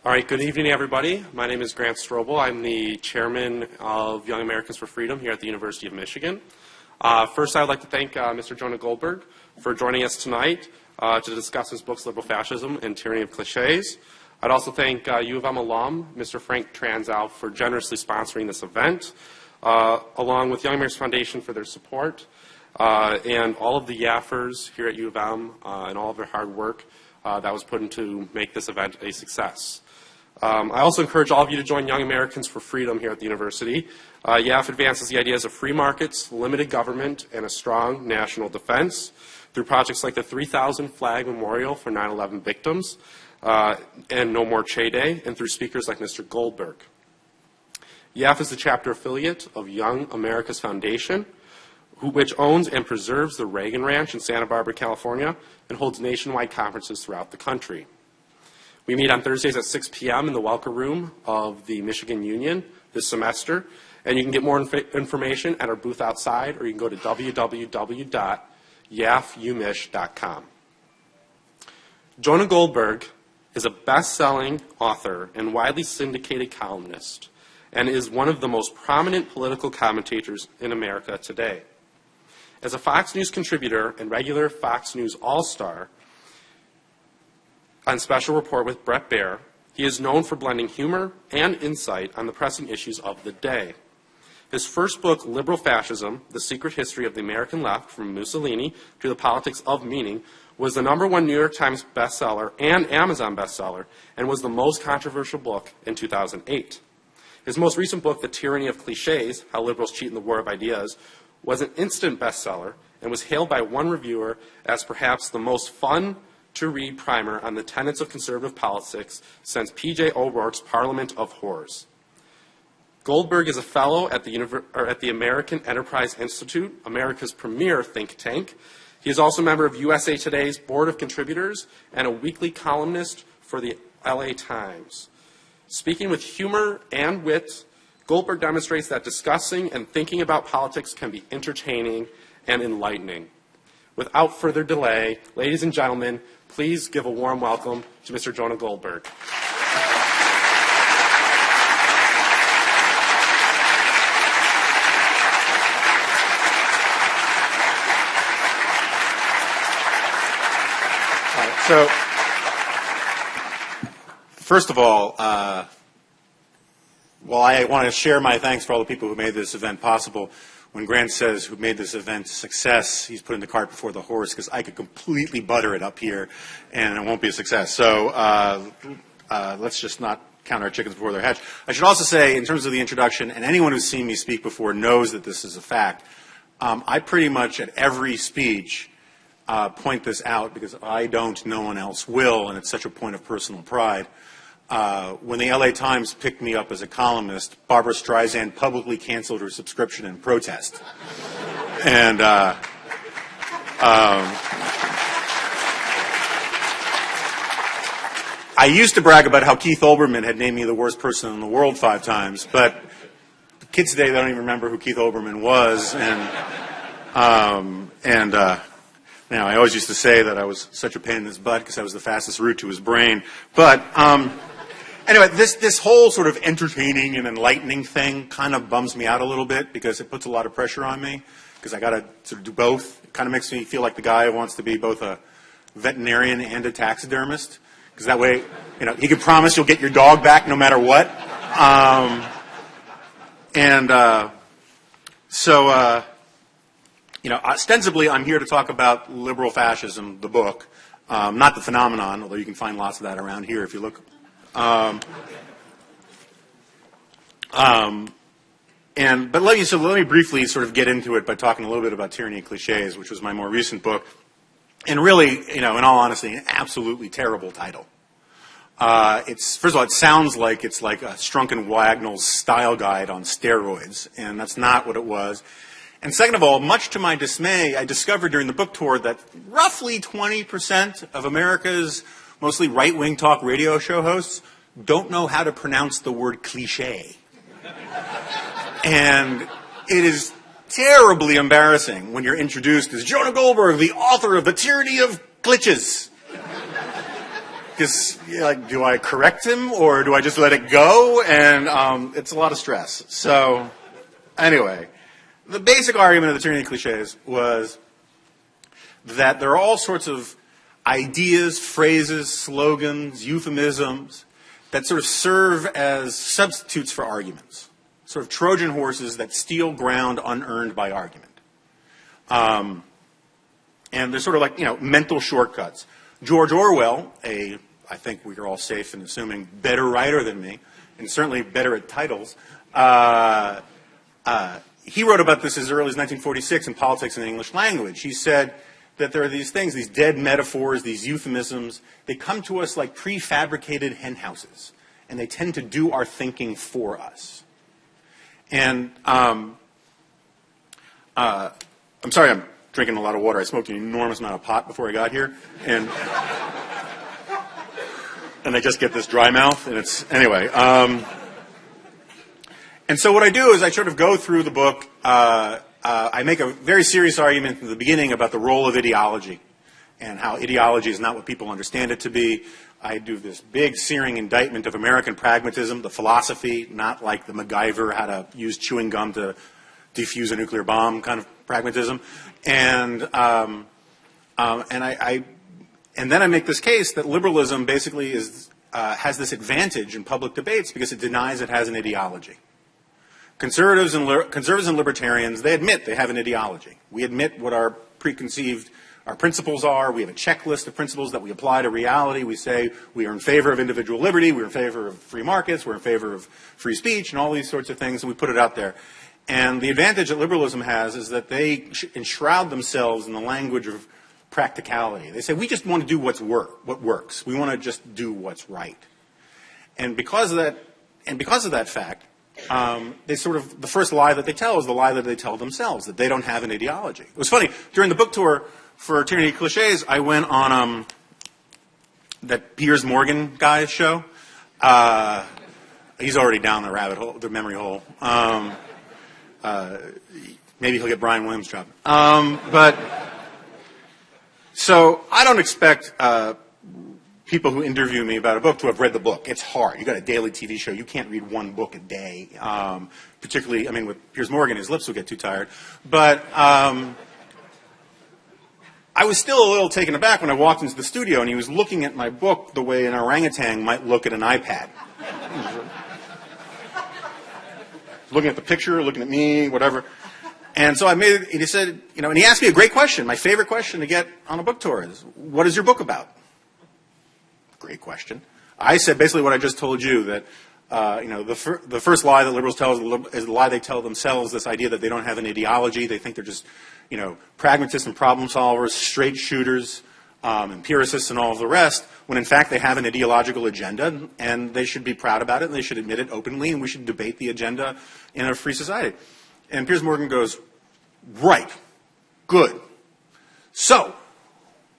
All right, good evening, everybody. My name is Grant Strobel. I'm the chairman of Young Americans for Freedom here at the University of Michigan. First, I would like to thank Mr. Jonah Goldberg for joining us tonight to discuss his books, Liberal Fascism and Tyranny of Cliches. I'd also thank U of M alum, Mr. Frank Transow, for generously sponsoring this event, along with Young Americans Foundation for their support, and all of the Yaffers here at U of M and all of their hard work that was put into make this event a success. I also encourage all of you to join Young Americans for Freedom here at the university. YAF advances the ideas of free markets, limited government, and a strong national defense through projects like the 3,000 Flag Memorial for 9/11 victims and No More Che Day, and through speakers like Mr. Goldberg. YAF is the chapter affiliate of Young America's Foundation, which owns and preserves the Reagan Ranch in Santa Barbara, California, and holds nationwide conferences throughout the country. We meet on Thursdays at 6 p.m. in the Welker Room of the Michigan Union this semester, and you can get more information at our booth outside, or you can go to www.yafumish.com. Jonah Goldberg is a best-selling author and widely syndicated columnist, and is one of the most prominent political commentators in America today. As a Fox News contributor and regular Fox News All-Star on Special Report with Bret Baier, he is known for blending humor and insight on the pressing issues of the day. His first book, Liberal Fascism, The Secret History of the American Left from Mussolini to the Politics of Meaning, was the #1 New York Times bestseller and Amazon bestseller, and was the most controversial book in 2008. His most recent book, The Tyranny of Cliches, How Liberals Cheat in the War of Ideas, was an instant bestseller and was hailed by one reviewer as perhaps the most fun-to-read primer on the tenets of conservative politics since P.J. O'Rourke's Parliament of Horrors. Goldberg is a fellow at the American Enterprise Institute, America's premier think tank. He is also a member of USA Today's Board of Contributors and a weekly columnist for the LA Times. Speaking with humor and wit, Goldberg demonstrates that discussing and thinking about politics can be entertaining and enlightening. Without further delay, ladies and gentlemen, please give a warm welcome to Mr. Jonah Goldberg. So, first of all, while I want to share my thanks for all the people who made this event possible, when Grant says who made this event a success, he's putting the cart before the horse, because I could completely butter it up here and it won't be a success. So let's just not count our chickens before they're hatched. I should also say, in terms of the introduction, and anyone who's seen me speak before knows that this is a fact, I pretty much at every speech point this out, because if I don't, no one else will, and it's such a point of personal pride. When the LA Times picked me up as a columnist, Barbara Streisand publicly canceled her subscription in protest. And I used to brag about how Keith Olbermann had named me the worst person in the world 5 times, but the kids today, they don't even remember who Keith Olbermann was. Now, I always used to say that I was such a pain in his butt because I was the fastest route to his brain. But anyway, this whole sort of entertaining and enlightening thing kind of bums me out a little bit, because it puts a lot of pressure on me, because I got to sort of do both. It kind of makes me feel like the guy who wants to be both a veterinarian and a taxidermist, because that way, he can promise you'll get your dog back no matter what. Ostensibly, I'm here to talk about Liberal Fascism, the book, not the phenomenon, although you can find lots of that around here if you look. But let me briefly sort of get into it by talking a little bit about Tyranny of Cliches, which was my more recent book, and really, in all honesty, an absolutely terrible title. First of all, it sounds like it's like a Strunken Wagnall's style guide on steroids, and that's not what it was. And second of all, much to my dismay, I discovered during the book tour that roughly 20% of America's mostly right-wing talk radio show hosts don't know how to pronounce the word cliché. And it is terribly embarrassing when you're introduced as Jonah Goldberg, the author of The Tyranny of Cliches. Because, like, do I correct him or do I just let it go? And it's a lot of stress. So, anyway, the basic argument of the Tyranny of Cliches was that there are all sorts of ideas, phrases, slogans, euphemisms that sort of serve as substitutes for arguments, sort of Trojan horses that steal ground unearned by argument. And they're sort of like, mental shortcuts. George Orwell, I think we are all safe in assuming, better writer than me, and certainly better at titles, he wrote about this as early as 1946 in Politics in the English Language. He said that there are these things, these dead metaphors, these euphemisms, they come to us like prefabricated hen houses, and they tend to do our thinking for us. And I'm sorry, I'm drinking a lot of water. I smoked an enormous amount of pot before I got here, and I just get this dry mouth, and it's, anyway. And so what I do is I sort of go through the book. I make a very serious argument in the beginning about the role of ideology and how ideology is not what people understand it to be. I do this big searing indictment of American pragmatism, the philosophy, not like the MacGyver, how to use chewing gum to defuse a nuclear bomb kind of pragmatism. And then I make this case that liberalism basically has this advantage in public debates because it denies it has an ideology. Conservatives and libertarians, they admit they have an ideology. We admit what our principles are. We have a checklist of principles that we apply to reality. We say we are in favor of individual liberty. We're in favor of free markets. We're in favor of free speech and all these sorts of things, and we put it out there. And the advantage that liberalism has is that they enshroud themselves in the language of practicality. They say, we just want to do what works. We want to just do what's right. And because of that fact, the first lie that they tell is the lie that they tell themselves, that they don't have an ideology. It was funny, during the book tour for Tyranny of Cliches, I went on that Piers Morgan guy's show. He's already down the rabbit hole, the memory hole. Maybe he'll get Brian Williams' job. So I don't expect people who interview me about a book to have read the book. It's hard. You got a daily TV show. You can't read one book a day. Particularly, with Piers Morgan, his lips will get too tired. But I was still a little taken aback when I walked into the studio and he was looking at my book the way an orangutan might look at an iPad. Looking at the picture, looking at me, whatever. And so and he said, and he asked me a great question. My favorite question to get on a book tour is, what is your book about? Great question. I said basically what I just told you, that the first lie that liberals tell is the lie they tell themselves, this idea that they don't have an ideology. They think they're just, pragmatists and problem solvers, straight shooters, empiricists and all of the rest, when in fact they have an ideological agenda, and they should be proud about it, and they should admit it openly, and we should debate the agenda in a free society. And Piers Morgan goes, right, good. So,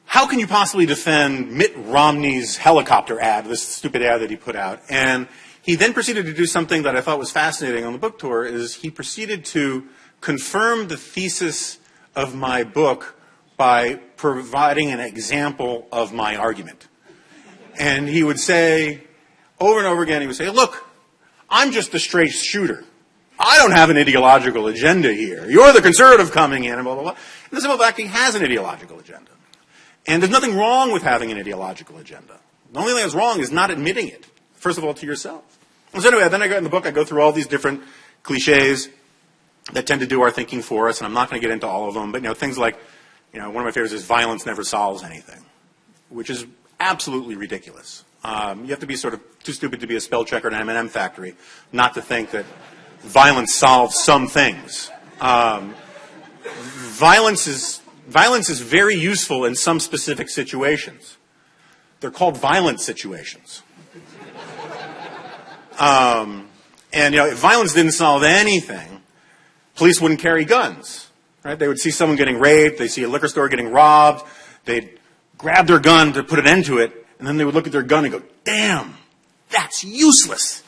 how can you possibly defend Mitt Romney's helicopter ad, this stupid ad that he put out? And he then proceeded to do something that I thought was fascinating on the book tour, is he proceeded to confirm the thesis of my book by providing an example of my argument. And he would say, over and over again, he would say, look, I'm just a straight shooter. I don't have an ideological agenda here. You're the conservative coming in, and blah, blah, blah. And the simple fact, he has an ideological agenda. And there's nothing wrong with having an ideological agenda. The only thing that's wrong is not admitting it, first of all, to yourself. And so anyway, then I go in the book, I go through all these different cliches that tend to do our thinking for us, and I'm not going to get into all of them, but things like, one of my favorites is violence never solves anything, which is absolutely ridiculous. You have to be sort of too stupid to be a spell checker at an M&M factory not to think that violence solves some things. Violence is very useful in some specific situations. They're called violent situations. If violence didn't solve anything, police wouldn't carry guns. Right? They would see someone getting raped, they'd see a liquor store getting robbed, they'd grab their gun to put an end to it, and then they would look at their gun and go, damn, that's useless,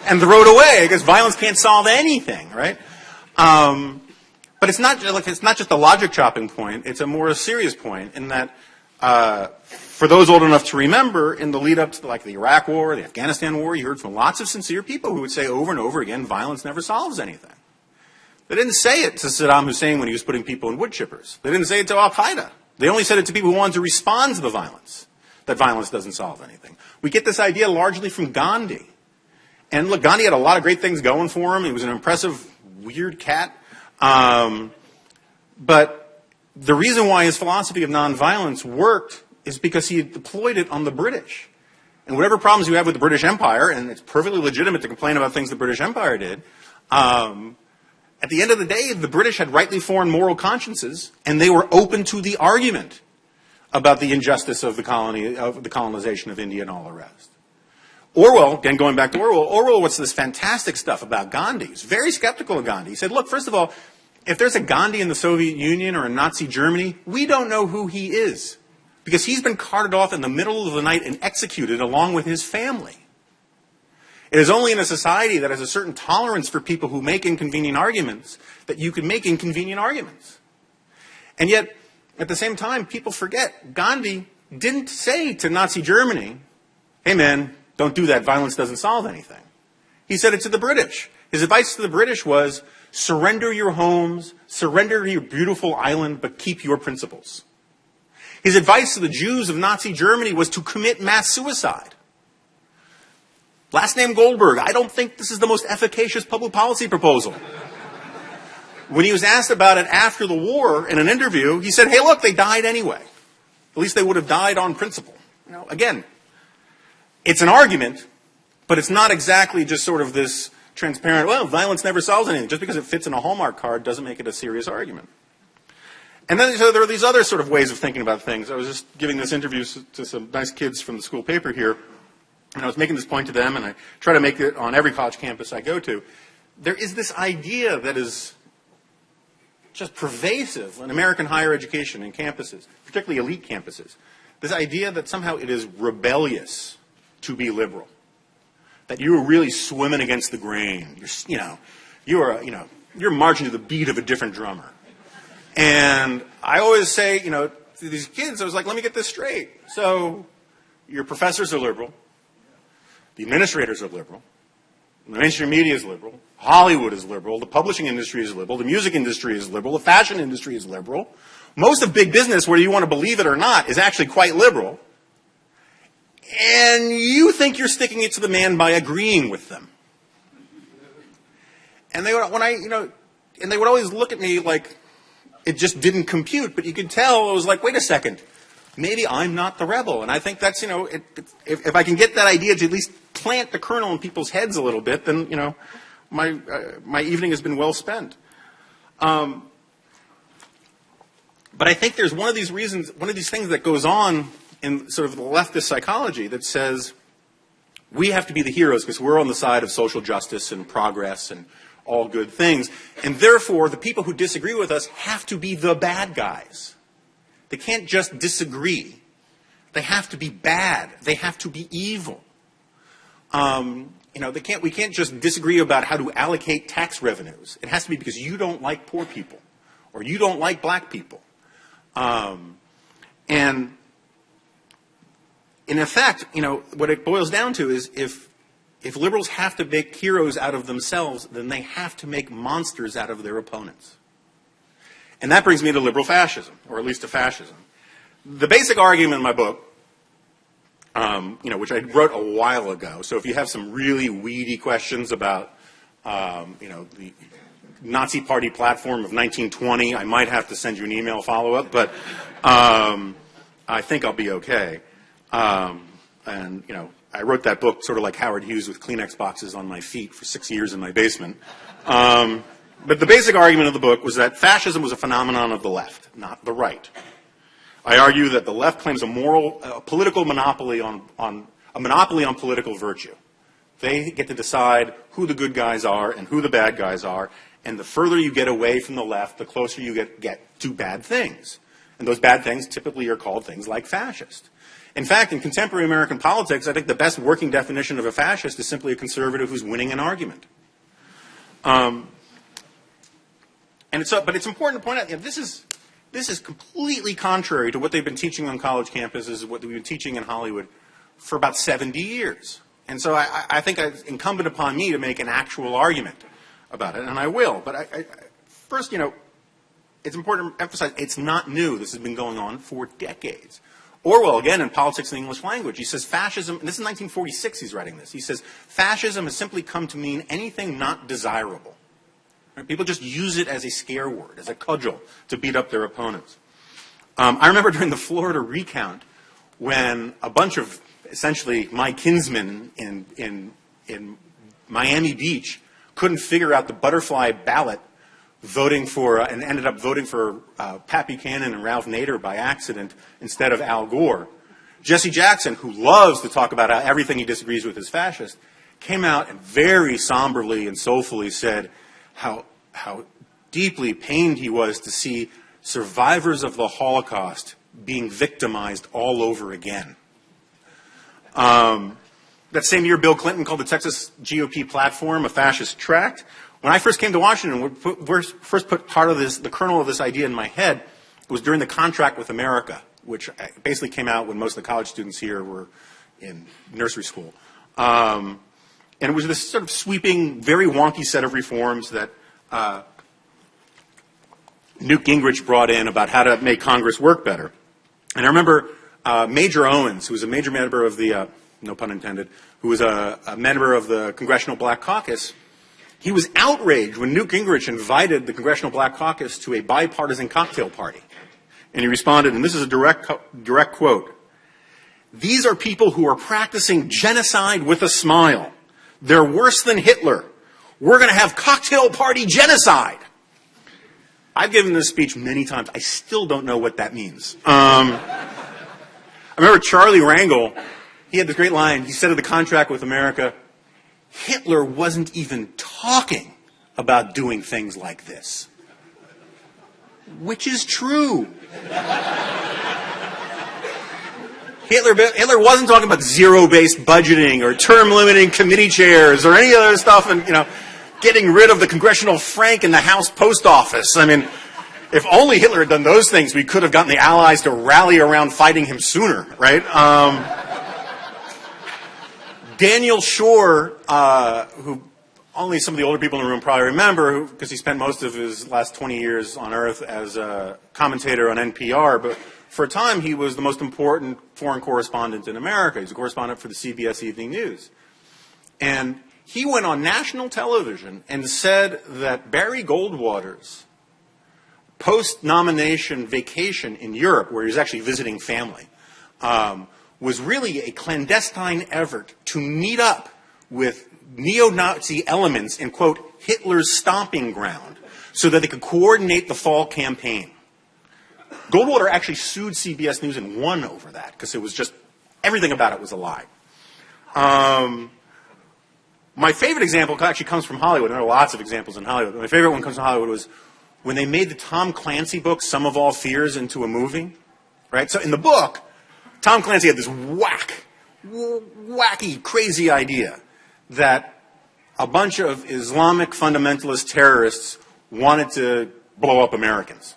and throw it away, because violence can't solve anything, right? But it's not just a logic chopping point, it's a more serious point in that for those old enough to remember, in the lead up to like the Iraq War, the Afghanistan War, you heard from lots of sincere people who would say over and over again, violence never solves anything. They didn't say it to Saddam Hussein when he was putting people in wood chippers. They didn't say it to Al-Qaeda. They only said it to people who wanted to respond to the violence, that violence doesn't solve anything. We get this idea largely from Gandhi. And look, Gandhi had a lot of great things going for him. He was an impressive, weird cat. But the reason why his philosophy of nonviolence worked is because he had deployed it on the British. And whatever problems you have with the British Empire, and it's perfectly legitimate to complain about things the British Empire did, at the end of the day, the British had rightly formed moral consciences, and they were open to the argument about the injustice of the colonization of India and all the rest. Orwell, again going back to Orwell what's this fantastic stuff about Gandhi. He's very skeptical of Gandhi. He said, look, first of all, if there's a Gandhi in the Soviet Union or in Nazi Germany, we don't know who he is, because he's been carted off in the middle of the night and executed along with his family. It is only in a society that has a certain tolerance for people who make inconvenient arguments that you can make inconvenient arguments. And yet, at the same time, people forget Gandhi didn't say to Nazi Germany, hey man, don't do that, violence doesn't solve anything. He said it to the British. His advice to the British was, surrender your homes, surrender your beautiful island, but keep your principles. His advice to the Jews of Nazi Germany was to commit mass suicide. Last name Goldberg. I don't think this is the most efficacious public policy proposal. When he was asked about it after the war in an interview, he said, hey, look, they died anyway. At least they would have died on principle. You know, again, it's an argument, but it's not exactly just sort of this transparent, well, violence never solves anything. Just because it fits in a Hallmark card doesn't make it a serious argument. And then so there are these other sort of ways of thinking about things. I was just giving this interview to some nice kids from the school paper here, and I was making this point to them, and I try to make it on every college campus I go to. There is this idea that is just pervasive in American higher education and campuses, particularly elite campuses. This idea that somehow it is rebellious to be liberal, that you are really swimming against the grain. You're marching to the beat of a different drummer. And I always say, to these kids, I was like, let me get this straight. So your professors are liberal. The administrators are liberal. The mainstream media is liberal. Hollywood is liberal. The publishing industry is liberal. The music industry is liberal. The fashion industry is liberal. Most of big business, whether you want to believe it or not, is actually quite liberal. And you think you're sticking it to the man by agreeing with them. And they would always look at me like it just didn't compute, but you could tell, it was like, wait a second, maybe I'm not the rebel. And I think that's, if I can get that idea to at least plant the kernel in people's heads a little bit, then, my evening has been well spent. But I think there's one of these things that goes on in sort of the leftist psychology that says we have to be the heroes because we're on the side of social justice and progress and all good things. And therefore, the people who disagree with us have to be the bad guys. They can't just disagree. They have to be bad. They have to be evil. We can't just disagree about how to allocate tax revenues. It has to be because you don't like poor people or you don't like black people. And in effect, what it boils down to is if liberals have to make heroes out of themselves, then they have to make monsters out of their opponents. And that brings me to liberal fascism, or at least to fascism. The basic argument in my book, which I wrote a while ago, so if you have some really weedy questions about, the Nazi Party platform of 1920, I might have to send you an email follow-up, but I think I'll be okay. I wrote that book sort of like Howard Hughes with Kleenex boxes on my feet for 6 years in my basement. But the basic argument of the book was that fascism was a phenomenon of the left, not the right. I argue that the left claims a political monopoly on political virtue. They get to decide who the good guys are and who the bad guys are, and the further you get away from the left, the closer you get to bad things. And those bad things typically are called things like fascist. In fact, in contemporary American politics, I think the best working definition of a fascist is simply a conservative who's winning an argument. But it's important to point out, this is This is completely contrary to what they've been teaching on college campuses, what they've been teaching in Hollywood for about 70 years. And so I think it's incumbent upon me to make an actual argument about it, and I will. But first, it's important to emphasize it's not new. This has been going on for decades. Orwell, again, in Politics in the English Language, he says fascism, and this is 1946 he's writing this, he says fascism has simply come to mean anything not desirable. Right? People just use it as a scare word, as a cudgel to beat up their opponents. I remember during the Florida recount when a bunch of essentially my kinsmen in Miami Beach couldn't figure out the butterfly ballot voting for, and ended up voting for Pat Buchanan and Ralph Nader by accident instead of Al Gore. Jesse Jackson, who loves to talk about how everything he disagrees with is fascist, came out and very somberly and soulfully said how deeply pained he was to see survivors of the Holocaust being victimized all over again. That same year, Bill Clinton called the Texas GOP platform a fascist tract. When I first came to Washington, first put part of this, the kernel of this idea in my head, was during the Contract with America, which basically came out when most of the college students here were in nursery school. And it was this sort of sweeping, very wonky set of reforms that Newt Gingrich brought in about how to make Congress work better. And I remember Major Owens, who was a major member of the, no pun intended, who was a member of the Congressional Black Caucus. He was outraged when Newt Gingrich invited the Congressional Black Caucus to a bipartisan cocktail party. And he responded, and this is a direct quote, "These are people who are practicing genocide with a smile. They're worse than Hitler. We're going to have cocktail party genocide." I've given this speech many times. I still don't know what that means. I remember Charlie Rangel, he had this great line. He said of the Contract with America, Hitler wasn't even talking about doing things like this. Which is true. Hitler wasn't talking about zero-based budgeting or term-limiting committee chairs or any other stuff and, getting rid of the congressional frank in the House post office. I mean, if only Hitler had done those things, we could have gotten the Allies to rally around fighting him sooner, right? Daniel Shore, who only some of the older people in the room probably remember, because he spent most of his last 20 years on Earth as a commentator on NPR, but for a time he was the most important foreign correspondent in America. He was a correspondent for the CBS Evening News. And he went on national television and said that Barry Goldwater's post-nomination vacation in Europe, where he was actually visiting family, was really a clandestine effort to meet up with neo-Nazi elements in, quote, Hitler's stomping ground so that they could coordinate the fall campaign. Goldwater actually sued CBS News and won over that because it was just, everything about it was a lie. My favorite example actually comes from Hollywood. There are lots of examples in Hollywood. My favorite one comes from Hollywood was when they made the Tom Clancy book, Sum of All Fears, into a movie. Right? So in the book, Tom Clancy had this wacky, crazy idea that a bunch of Islamic fundamentalist terrorists wanted to blow up Americans.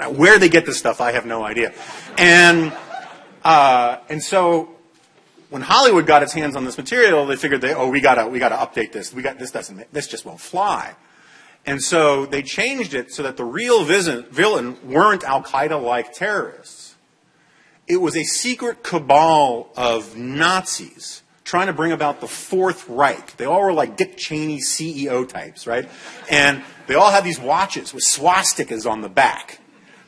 Where they get this stuff, I have no idea. And so when Hollywood got its hands on this material, they figured we gotta update this. This just won't fly. And so they changed it so that the real villain weren't Al-Qaeda-like terrorists. It was a secret cabal of Nazis trying to bring about the Fourth Reich. They all were like Dick Cheney CEO types, right? And they all had these watches with swastikas on the back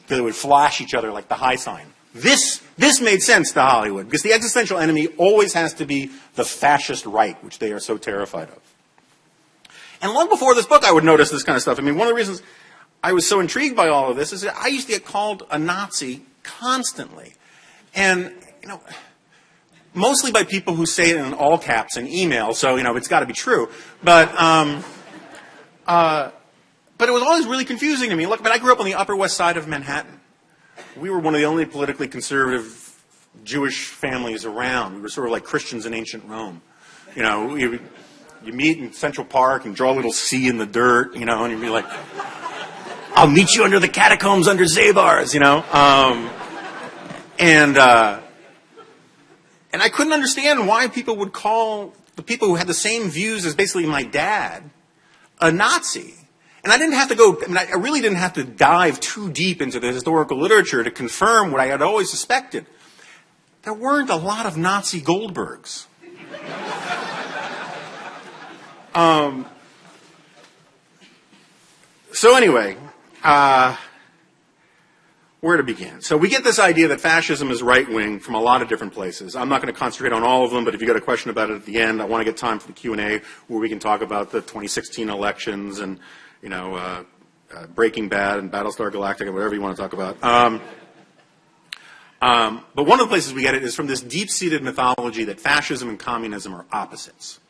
that would flash each other like the high sign. This made sense to Hollywood because the existential enemy always has to be the fascist right, which they are so terrified of. And long before this book, I would notice this kind of stuff. I mean, one of the reasons I was so intrigued by all of this is that I used to get called a Nazi constantly. And, mostly by people who say it in all caps in email, so, it's got to be true. But it was always really confusing to me. Look, I grew up on the Upper West Side of Manhattan. We were one of the only politically conservative Jewish families around. We were sort of like Christians in ancient Rome. You meet in Central Park and draw a little C in the dirt, and you'd be like, I'll meet you under the catacombs under Zabars, you know. And I couldn't understand why people would call the people who had the same views as basically my dad a Nazi. And I didn't have to I really didn't have to dive too deep into the historical literature to confirm what I had always suspected. There weren't a lot of Nazi Goldbergs. So anyway, where to begin? So we get this idea that fascism is right-wing from a lot of different places. I'm not going to concentrate on all of them, but if you've got a question about it at the end, I want to get time for the Q&A where we can talk about the 2016 elections and, you know, Breaking Bad and Battlestar Galactica, whatever you want to talk about. But one of the places we get it is from this deep-seated mythology that fascism and communism are opposites.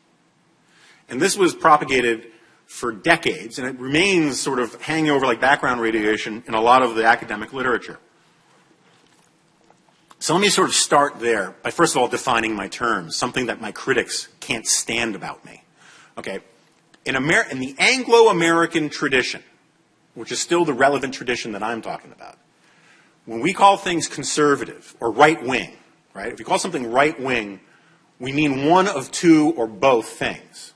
And this was propagated for decades, and it remains sort of hanging over like background radiation in a lot of the academic literature. So let me sort of start there by first of all defining my terms, something that my critics can't stand about me. Okay, in the Anglo-American tradition, which is still the relevant tradition that I'm talking about, when we call things conservative or right-wing, right? If we call something right-wing, we mean one of two or both things.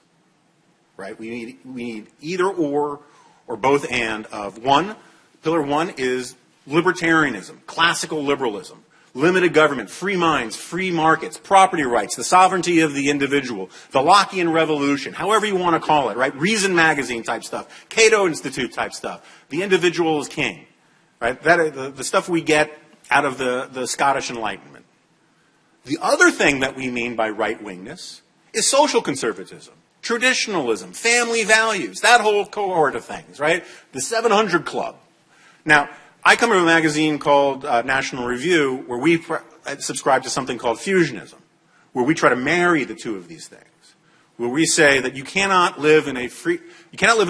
Right? We need either or both and of one. Pillar one is libertarianism, classical liberalism, limited government, free minds, free markets, property rights, the sovereignty of the individual, the Lockean revolution, however you want to call it, right? Reason magazine type stuff, Cato Institute type stuff. The individual is king, right? That the stuff we get out of the Scottish Enlightenment. The other thing that we mean by right-wingness is social conservatism. Traditionalism, family values, that whole cohort of things, right? The 700 Club. Now, I come from a magazine called National Review where we subscribe to something called fusionism, where we try to marry the two of these things, where we say that you cannot live in a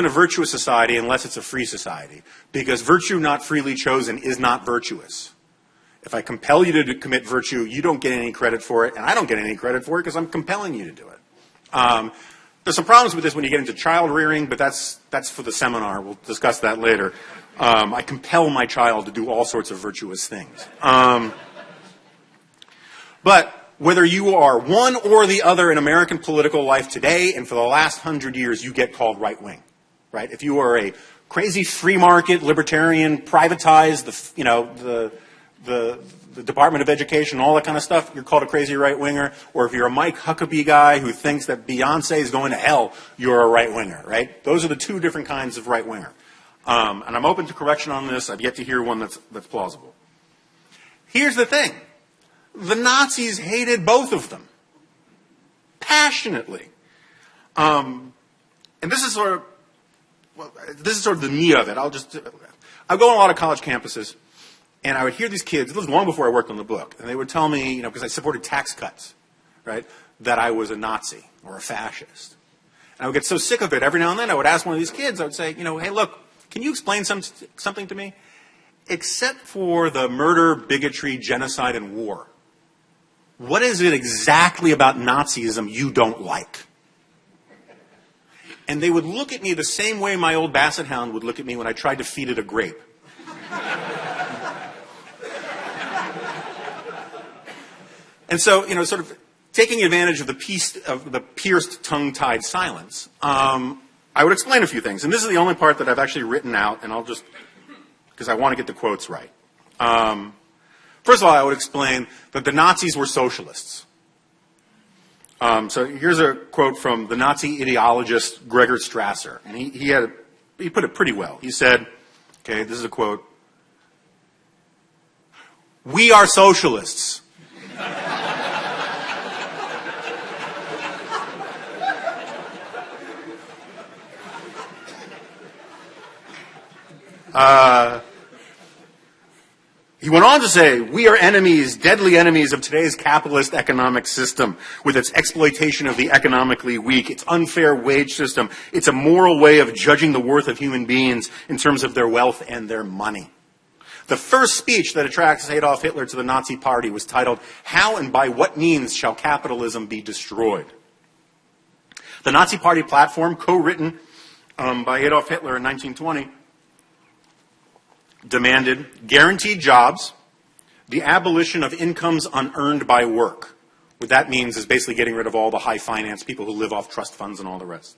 virtuous society unless it's a free society, because virtue not freely chosen is not virtuous. If I compel you to commit virtue, you don't get any credit for it, and I don't get any credit for it because I'm compelling you to do it. There's some problems with this when you get into child rearing, but that's for the seminar. We'll discuss that later. I compel my child to do all sorts of virtuous things. But whether you are one or the other in American political life today and for the last 100 years, you get called right-wing, right? If you are a crazy free market, libertarian, privatized, the Department of Education, all that kind of stuff, you're called a crazy right-winger. Or if you're a Mike Huckabee guy who thinks that Beyonce is going to hell, you're a right-winger, right? Those are the two different kinds of right-winger. And I'm open to correction on this. I've yet to hear one that's plausible. Here's the thing. The Nazis hated both of them. Passionately. And this is sort of the meat of it. I go on a lot of college campuses. And I would hear these kids, this was long before I worked on the book, and they would tell me, because I supported tax cuts, right, that I was a Nazi or a fascist. And I would get so sick of it, every now and then I would ask one of these kids, I would say, hey, look, can you explain something to me? Except for the murder, bigotry, genocide, and war, what is it exactly about Nazism you don't like? And they would look at me the same way my old basset hound would look at me when I tried to feed it a grape. And so, sort of taking advantage of the pierced, tongue-tied silence, I would explain a few things. And this is the only part that I've actually written out, and because I want to get the quotes right. First of all, I would explain that the Nazis were socialists. So here's a quote from the Nazi ideologist Gregor Strasser. And he put it pretty well. He said, okay, this is a quote, "We are socialists." He went on to say, "We are enemies, deadly enemies of today's capitalist economic system with its exploitation of the economically weak, its unfair wage system, its immoral way of judging the worth of human beings in terms of their wealth and their money." The first speech that attracts Adolf Hitler to the Nazi Party was titled, "How and by what means shall capitalism be destroyed?" The Nazi Party platform, co-written by Adolf Hitler in 1920, demanded guaranteed jobs, the abolition of incomes unearned by work. What that means is basically getting rid of all the high finance people who live off trust funds and all the rest.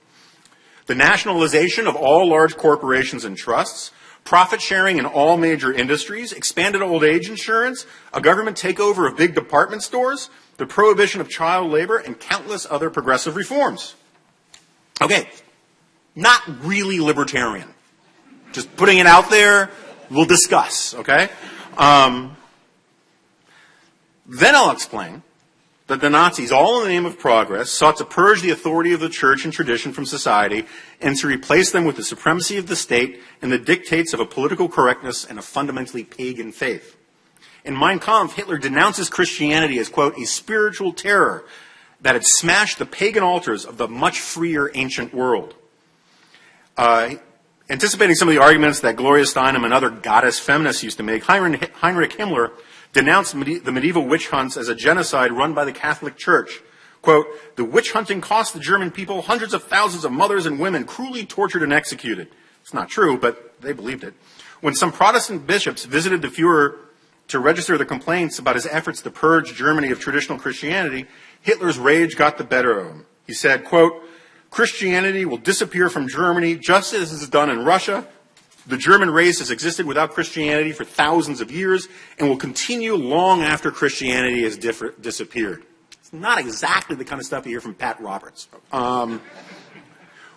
The nationalization of all large corporations and trusts, profit sharing in all major industries, expanded old age insurance, a government takeover of big department stores, the prohibition of child labor, and countless other progressive reforms. Okay, not really libertarian. Just putting it out there, we'll discuss, okay? Then I'll explain that the Nazis, all in the name of progress, sought to purge the authority of the church and tradition from society and to replace them with the supremacy of the state and the dictates of a political correctness and a fundamentally pagan faith. In Mein Kampf, Hitler denounces Christianity as, quote, a spiritual terror that had smashed the pagan altars of the much freer ancient world. Anticipating some of the arguments that Gloria Steinem and other goddess feminists used to make, Heinrich Himmler denounced the medieval witch hunts as a genocide run by the Catholic Church. Quote, the witch hunting cost the German people hundreds of thousands of mothers and women cruelly tortured and executed. It's not true, but they believed it. When some Protestant bishops visited the Fuhrer to register their complaints about his efforts to purge Germany of traditional Christianity, Hitler's rage got the better of him. He said, quote, Christianity will disappear from Germany just as it is done in Russia. The German race has existed without Christianity for thousands of years and will continue long after Christianity has disappeared. It's not exactly the kind of stuff you hear from Pat Roberts.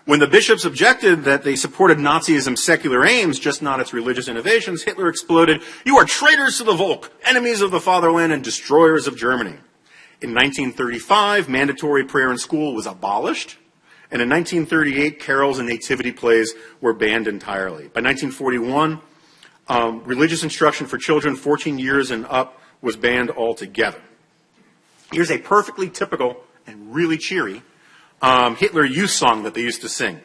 When the bishops objected that they supported Nazism's secular aims, just not its religious innovations, Hitler exploded, you are traitors to the Volk, enemies of the fatherland, and destroyers of Germany. In 1935, mandatory prayer in school was abolished. And in 1938, carols and nativity plays were banned entirely. By 1941, religious instruction for children 14 years and up was banned altogether. Here's a perfectly typical and really cheery Hitler Youth song that they used to sing.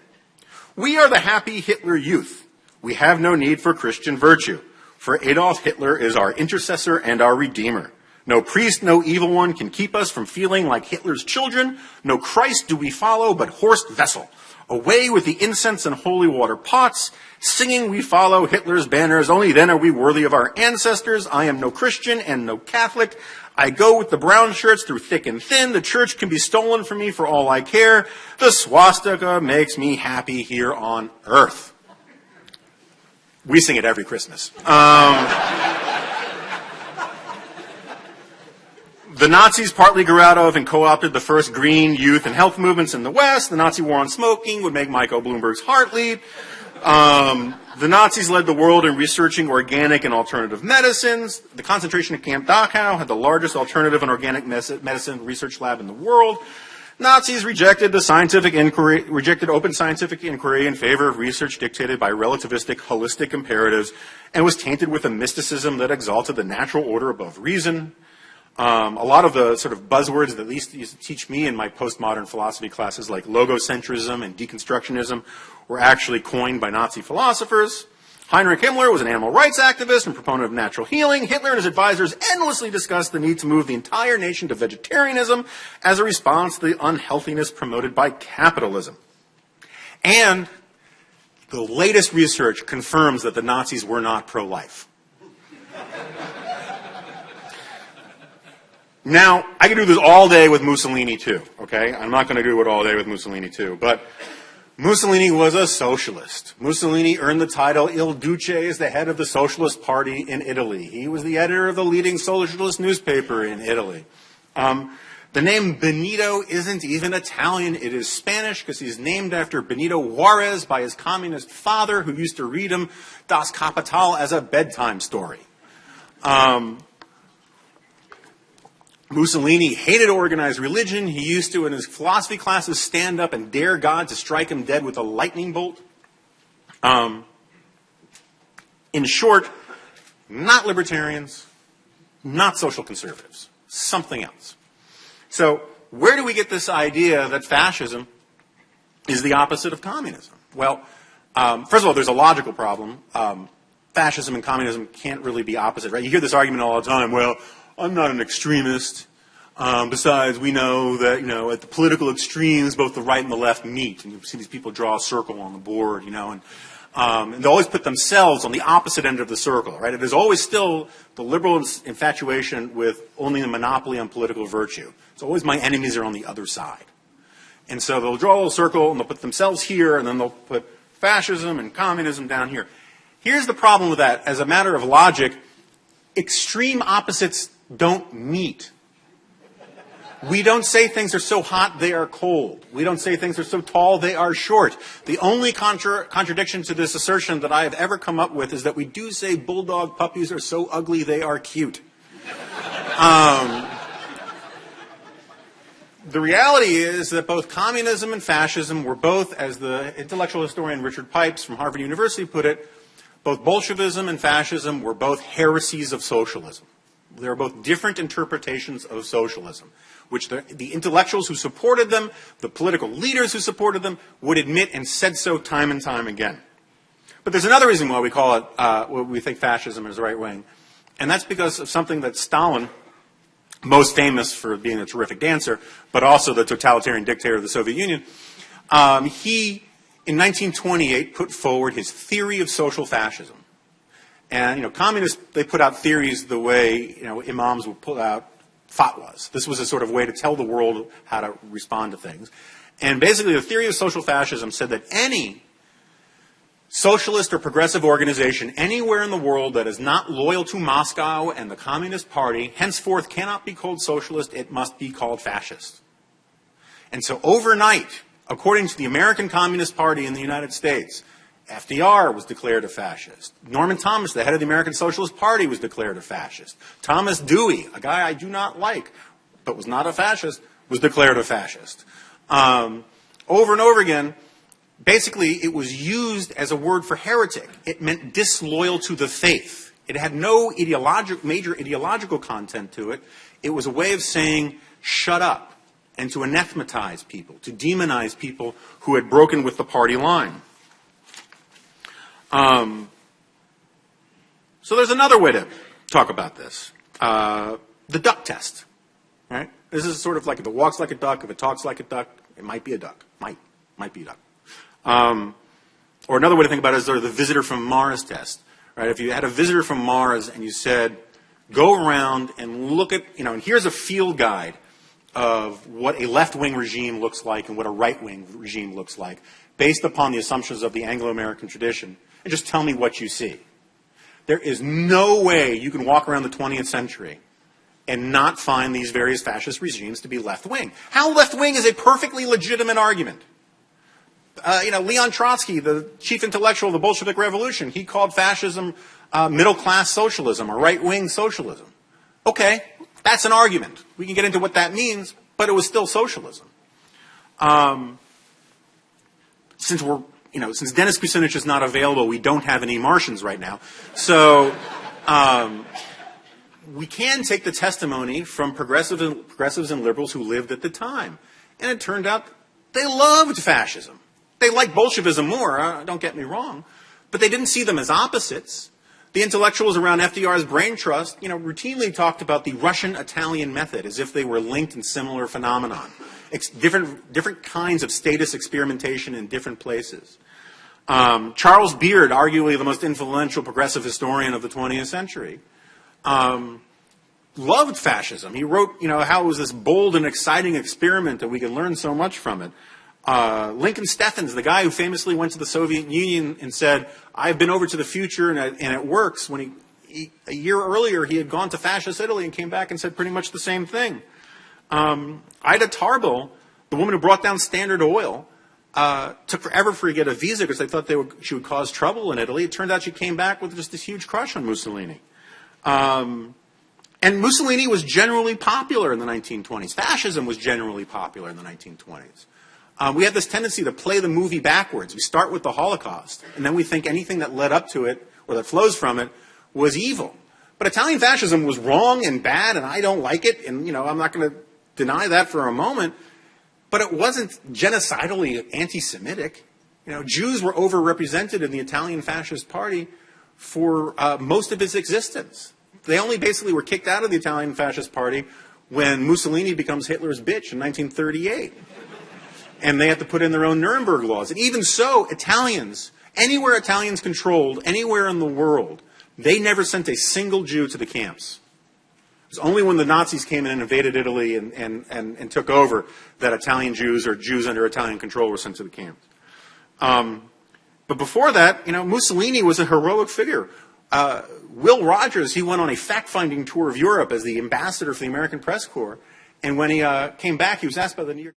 We are the happy Hitler Youth. We have no need for Christian virtue, for Adolf Hitler is our intercessor and our redeemer. No priest, no evil one can keep us from feeling like Hitler's children. No Christ do we follow, but Horst Wessel. Away with the incense and holy water pots. Singing we follow Hitler's banners. Only then are we worthy of our ancestors. I am no Christian and no Catholic. I go with the brown shirts through thick and thin. The church can be stolen from me for all I care. The swastika makes me happy here on earth. We sing it every Christmas. The Nazis partly grew out of and co-opted the first green, youth, and health movements in the West. The Nazi war on smoking would make Michael Bloomberg's heart leap. The Nazis led the world in researching organic and alternative medicines. The concentration camp Dachau had the largest alternative and organic medicine research lab in the world. Nazis rejected open scientific inquiry in favor of research dictated by relativistic, holistic imperatives, and was tainted with a mysticism that exalted the natural order above reason. A lot of the sort of buzzwords that at least used to teach me in my postmodern philosophy classes, like logocentrism and deconstructionism, were actually coined by Nazi philosophers. Heinrich Himmler was an animal rights activist and proponent of natural healing. Hitler and his advisors endlessly discussed the need to move the entire nation to vegetarianism as a response to the unhealthiness promoted by capitalism. And the latest research confirms that the Nazis were not pro-life. Now, I could do this all day with Mussolini too, okay? I'm not going to do it all day with Mussolini too, but Mussolini was a socialist. Mussolini earned the title Il Duce as the head of the Socialist Party in Italy. He was the editor of the leading socialist newspaper in Italy. The name Benito isn't even Italian, it is Spanish because he's named after Benito Juarez by his communist father who used to read him Das Kapital as a bedtime story. Mussolini hated organized religion. He used to, in his philosophy classes, stand up and dare God to strike him dead with a lightning bolt. In short, not libertarians, not social conservatives, something else. So where do we get this idea that fascism is the opposite of communism? Well, first of all, there's a logical problem. Fascism and communism can't really be opposite, right? You hear this argument all the time, well, I'm not an extremist. Besides, we know that, at the political extremes, both the right and the left meet. And you see these people draw a circle on the board, and And they always put themselves on the opposite end of the circle, right? It is always still the liberal infatuation with only a monopoly on political virtue. It's always my enemies are on the other side. And so they'll draw a little circle and they'll put themselves here and then they'll put fascism and communism down here. Here's the problem with that. As a matter of logic, extreme opposites don't meet. We don't say things are so hot they are cold. We don't say things are so tall they are short. The only contradiction to this assertion that I have ever come up with is that we do say bulldog puppies are so ugly they are cute. The reality is that both communism and fascism were both, as the intellectual historian Richard Pipes from Harvard University put it, both Bolshevism and fascism were both heresies of socialism. They are both different interpretations of socialism, which the intellectuals who supported them, the political leaders who supported them, would admit and said so time and time again. But there's another reason why we call it, what we think fascism is right wing, and that's because of something that Stalin, most famous for being a terrific dancer, but also the totalitarian dictator of the Soviet Union, he, in 1928, put forward his theory of social fascism. And, communists, they put out theories the way, imams would put out fatwas. This was a sort of way to tell the world how to respond to things. And basically, the theory of social fascism said that any socialist or progressive organization anywhere in the world that is not loyal to Moscow and the Communist Party henceforth cannot be called socialist, it must be called fascist. And so overnight, according to the American Communist Party in the United States, FDR was declared a fascist. Norman Thomas, the head of the American Socialist Party, was declared a fascist. Thomas Dewey, a guy I do not like, but was not a fascist, was declared a fascist. Over and over again, basically, it was used as a word for heretic. It meant disloyal to the faith. It had no major ideological content to it. It was a way of saying, shut up, and to anathematize people, to demonize people who had broken with the party line. So there's another way to talk about this. The duck test. Right? This is sort of like if it walks like a duck, if it talks like a duck, it might be a duck. Might be a duck. Or another way to think about it is sort of the visitor from Mars test. Right? If you had a visitor from Mars and you said, go around and look at, and here's a field guide of what a left-wing regime looks like and what a right-wing regime looks like, based upon the assumptions of the Anglo-American tradition, and just tell me what you see. There is no way you can walk around the 20th century and not find these various fascist regimes to be left-wing. How left-wing is a perfectly legitimate argument. Leon Trotsky, the chief intellectual of the Bolshevik Revolution, he called fascism middle-class socialism or right-wing socialism. Okay, that's an argument. We can get into what that means, but it was still socialism. Since Dennis Kucinich is not available, we don't have any Martians right now. So we can take the testimony from progressives and liberals who lived at the time. And it turned out they loved fascism. They liked Bolshevism more, don't get me wrong, but they didn't see them as opposites. The intellectuals around FDR's brain trust, routinely talked about the Russian-Italian method as if they were linked in similar phenomenon. Different kinds of status experimentation in different places. Charles Beard, arguably the most influential progressive historian of the 20th century, loved fascism. He wrote, how it was this bold and exciting experiment that we could learn so much from it. Lincoln Steffens, the guy who famously went to the Soviet Union and said, I've been over to the future and it works, when a year earlier he had gone to fascist Italy and came back and said pretty much the same thing. Ida Tarbell, the woman who brought down Standard Oil, took forever for her to get a visa because they thought she would cause trouble in Italy. It turned out she came back with just this huge crush on Mussolini. And Mussolini was generally popular in the 1920s. Fascism was generally popular in the 1920s. We have this tendency to play the movie backwards. We start with the Holocaust, and then we think anything that led up to it or that flows from it was evil. But Italian fascism was wrong and bad, and I don't like it, and I'm not going to deny that for a moment. But it wasn't genocidally anti-Semitic. Jews were overrepresented in the Italian Fascist Party for most of its existence. They only basically were kicked out of the Italian Fascist Party when Mussolini becomes Hitler's bitch in 1938. And they had to put in their own Nuremberg laws. And even so, Italians Anywhere Italians controlled, anywhere in the world, they never sent a single Jew to the camps. It was only when the Nazis came in and invaded Italy and took over that Italian Jews or Jews under Italian control were sent to the camps. But before that, Mussolini was a heroic figure. Will Rogers, he went on a fact-finding tour of Europe as the ambassador for the American Press Corps, and when he came back, he was asked by the New York